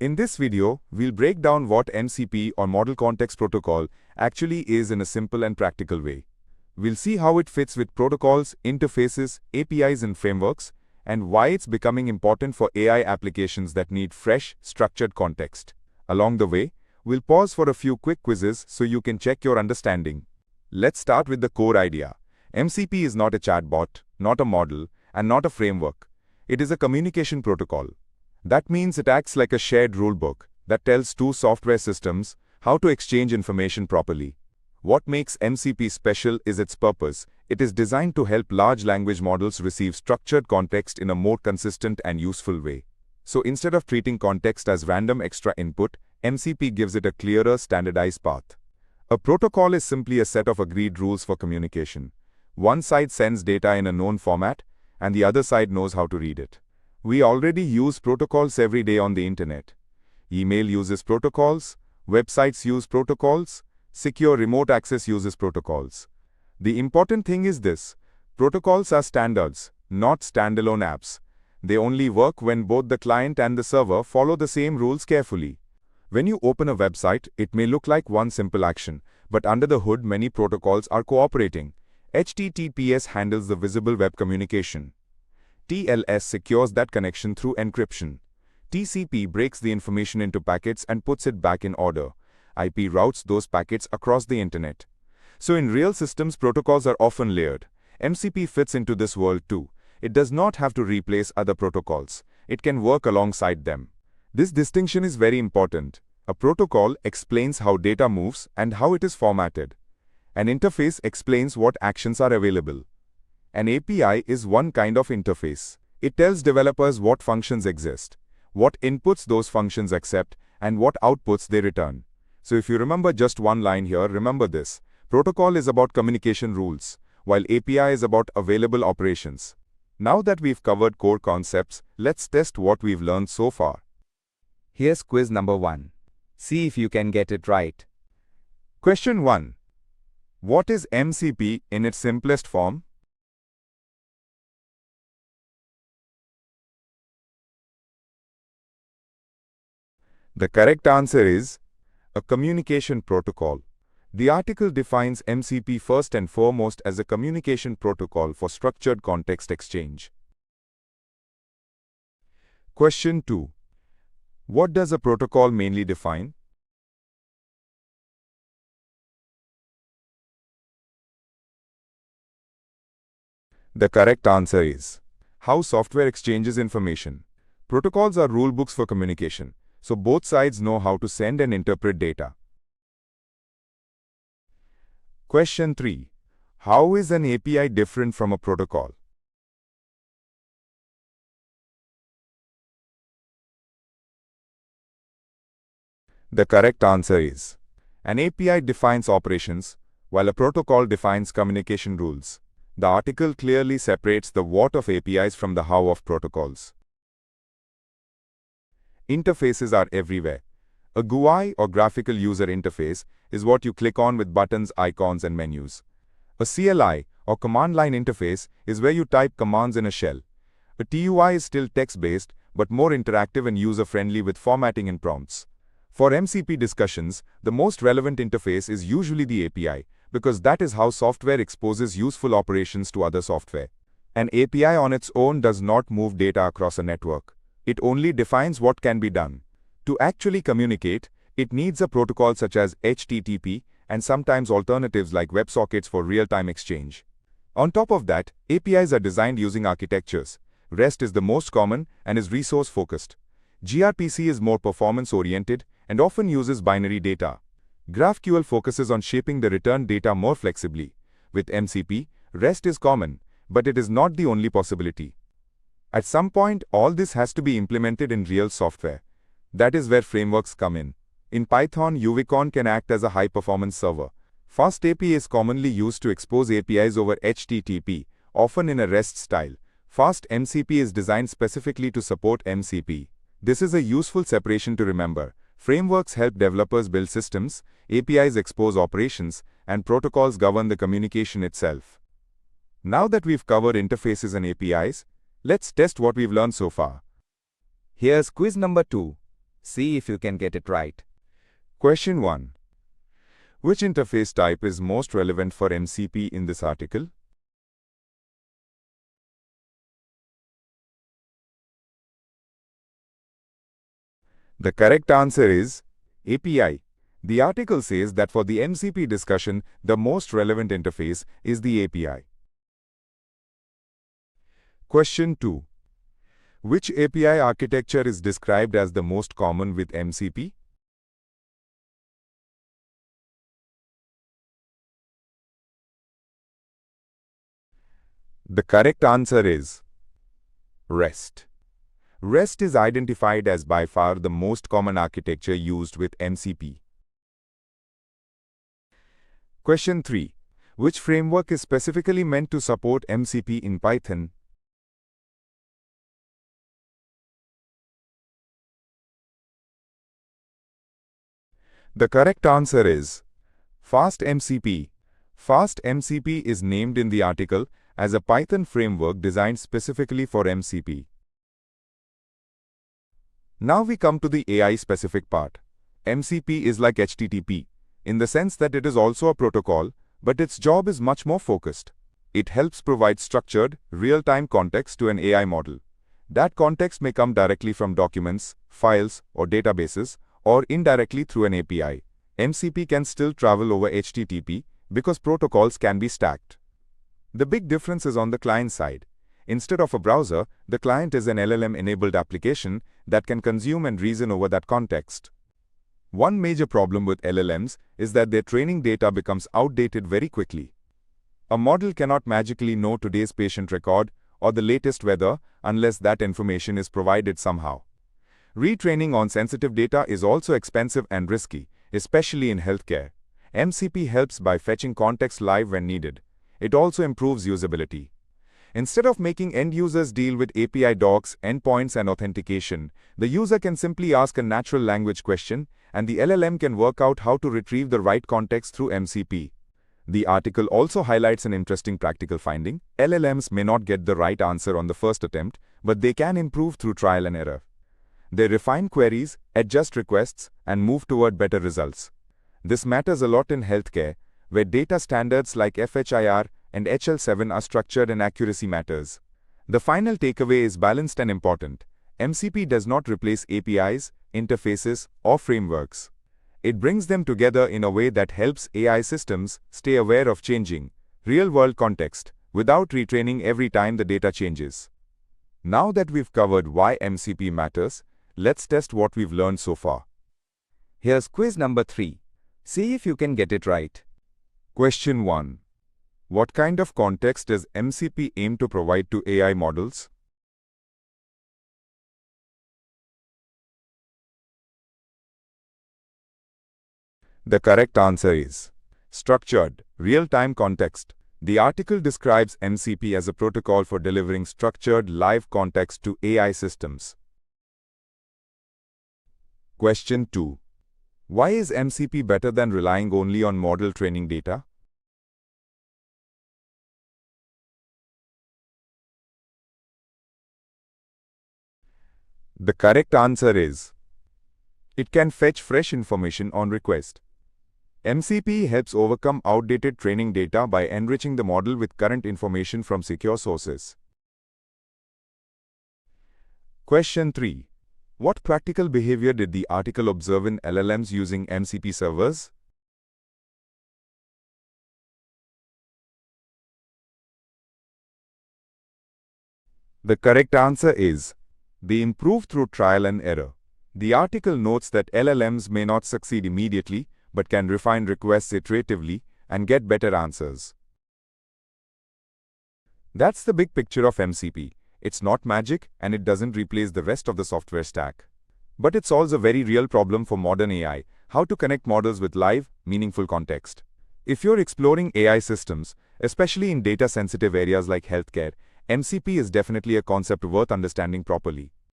In this video, we'll break down what MCP or Model Context Protocol actually is in a simple and practical way. We'll see how it fits with protocols, interfaces, APIs and frameworks, and why it's becoming important for AI applications that need fresh, structured context. Along the way, we'll pause for a few quick quizzes so you can check your understanding. Let's start with the core idea. MCP is not a chatbot, not a model, and not a framework. It is a communication protocol. That means it acts like a shared rulebook that tells two software systems how to exchange information properly. What makes MCP special is its purpose. It is designed to help large language models receive structured context in a more consistent and useful way. So instead of treating context as random extra input, MCP gives it a clearer, standardized path. A protocol is simply a set of agreed rules for communication. One side sends data in a known format, and the other side knows how to read it. We already use protocols every day on the internet. Email uses protocols, websites use protocols, secure remote access uses protocols. The important thing is this: protocols are standards, not standalone apps. They only work when both the client and the server follow the same rules carefully. When you open a website, it may look like one simple action, but under the hood many protocols are cooperating. HTTPS handles the visible web communication. TLS secures that connection through encryption. TCP breaks the information into packets and puts it back in order. IP routes those packets across the internet. So in real systems, protocols are often layered. MCP fits into this world too. It does not have to replace other protocols. It can work alongside them. This distinction is very important. A protocol explains how data moves and how it is formatted. An interface explains what actions are available. An API is one kind of interface. It tells developers what functions exist, what inputs those functions accept, and what outputs they return. So if you remember just one line here, remember this. Protocol is about communication rules, while API is about available operations. Now that we've covered core concepts, let's test what we've learned so far. Here's quiz number 1. See if you can get it right. Question 1. What is MCP in its simplest form? The correct answer is a communication protocol. The article defines MCP first and foremost as a communication protocol for structured context exchange. Question 2. What does a protocol mainly define? The correct answer is how software exchanges information. Protocols are rulebooks for communication, so both sides know how to send and interpret data. Question 3. How is an API different from a protocol? The correct answer is an API defines operations, while a protocol defines communication rules. The article clearly separates the what of APIs from the how of protocols. Interfaces are everywhere. A GUI or graphical user interface is what you click on with buttons, icons, and menus. A CLI or command line interface is where you type commands in a shell. A TUI is still text-based but more interactive and user-friendly with formatting and prompts. For MCP discussions, the most relevant interface is usually the API, because that is how software exposes useful operations to other software. An API on its own does not move data across a network. It only defines what can be done. To actually communicate, it needs a protocol such as HTTP and sometimes alternatives like WebSockets for real-time exchange. On top of that, APIs are designed using architectures. REST is the most common and is resource-focused. gRPC is more performance-oriented and often uses binary data. GraphQL focuses on shaping the returned data more flexibly. With MCP, REST is common, but it is not the only possibility. At some point, all this has to be implemented in real software. That is where frameworks come in. In Python, Uvicon can act as a high-performance server. FastAPI is commonly used to expose APIs over HTTP, often in a REST style. FastMCP is designed specifically to support MCP. This is a useful separation to remember. Frameworks help developers build systems, APIs expose operations, and protocols govern the communication itself. Now that we've covered interfaces and APIs, let's test what we've learned so far. Here's quiz number 2. See if you can get it right. Question 1. Which interface type is most relevant for MCP in this article? The correct answer is API. The article says that for the MCP discussion, the most relevant interface is the API. Question 2. Which API architecture is described as the most common with MCP? The correct answer is REST. REST is identified as by far the most common architecture used with MCP. Question 3. Which framework is specifically meant to support MCP in Python? The correct answer is FastMCP. FastMCP is named in the article as a Python framework designed specifically for MCP. Now we come to the AI-specific part. MCP is like HTTP, in the sense that it is also a protocol, but its job is much more focused. It helps provide structured, real-time context to an AI model. That context may come directly from documents, files, or databases, or indirectly through an API. MCP can still travel over HTTP because protocols can be stacked. The big difference is on the client side. Instead of a browser, the client is an LLM-enabled application that can consume and reason over that context. One major problem with LLMs is that their training data becomes outdated very quickly. A model cannot magically know today's patient record or the latest weather unless that information is provided somehow. Retraining on sensitive data is also expensive and risky, especially in healthcare. MCP helps by fetching context live when needed. It also improves usability. Instead of making end users deal with API docs, endpoints, and authentication, the user can simply ask a natural language question, and the LLM can work out how to retrieve the right context through MCP. The article also highlights an interesting practical finding. LLMs may not get the right answer on the first attempt, but they can improve through trial and error. They refine queries, adjust requests, and move toward better results. This matters a lot in healthcare, where data standards like FHIR and HL7 are structured and accuracy matters. The final takeaway is balanced and important. MCP does not replace APIs, interfaces, or frameworks. It brings them together in a way that helps AI systems stay aware of changing, real-world context, without retraining every time the data changes. Now that we've covered why MCP matters, let's test what we've learned so far. Here's quiz number 3. See if you can get it right. Question 1. What kind of context does MCP aim to provide to AI models? The correct answer is structured, real-time context. The article describes MCP as a protocol for delivering structured, live context to AI systems. Question 2. Why is MCP better than relying only on model training data? The correct answer is it can fetch fresh information on request. MCP helps overcome outdated training data by enriching the model with current information from secure sources. Question 3. What practical behavior did the article observe in LLMs using MCP servers? The correct answer is they improve through trial and error. The article notes that LLMs may not succeed immediately, but can refine requests iteratively and get better answers. That's the big picture of MCP. It's not magic, and it doesn't replace the rest of the software stack. But it solves a very real problem for modern AI: how to connect models with live, meaningful context. If you're exploring AI systems, especially in data-sensitive areas like healthcare, MCP is definitely a concept worth understanding properly.